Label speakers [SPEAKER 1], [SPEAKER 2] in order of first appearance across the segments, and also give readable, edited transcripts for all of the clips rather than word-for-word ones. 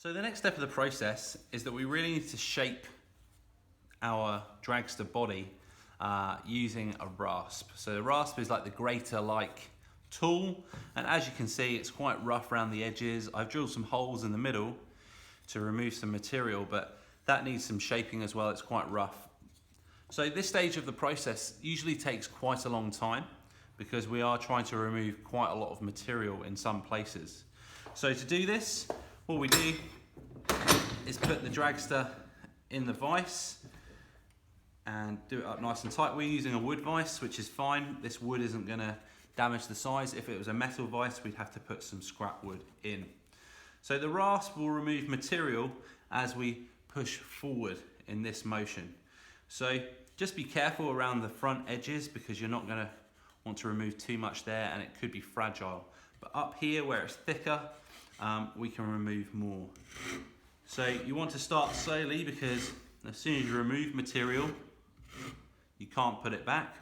[SPEAKER 1] So the next step of the process is that we really need to shape our dragster body using a rasp. So the rasp is like the grater-like tool, and as you can see, it's quite rough around the edges. I've drilled some holes in the middle to remove some material, but that needs some shaping as well. It's quite rough. So this stage of the process usually takes quite a long time because we are trying to remove quite a lot of material in some places. So to do this, what we do is put the dragster in the vise and do it up nice and tight. We're using a wood vise, which is fine. This wood isn't going to damage the size. If it was a metal vise, we'd have to put some scrap wood in. So the rasp will remove material as we push forward in this motion. So just be careful around the front edges because you're not going to want to remove too much there and it could be fragile. But up here where it's thicker, we can remove more. So you want to start slowly because as soon as you remove material, you can't put it back.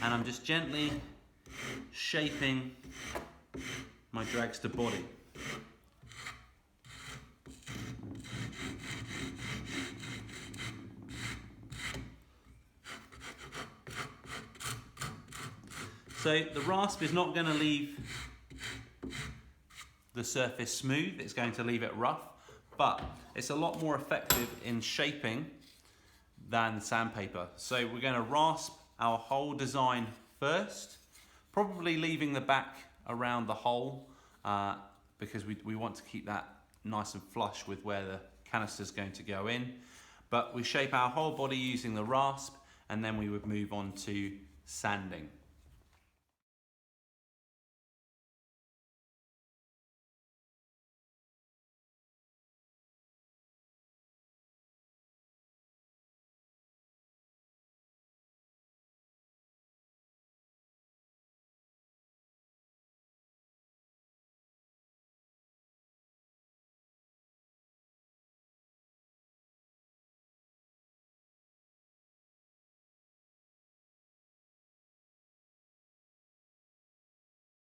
[SPEAKER 1] And I'm just gently shaping my dragster body. So the rasp is not going to leave the surface smooth, it's going to leave it rough, but it's a lot more effective in shaping than sandpaper. So we're going to rasp our whole design first, probably leaving the back around the hole because we want to keep that nice and flush with where the canister is going to go in. But we shape our whole body using the rasp and then we would move on to sanding.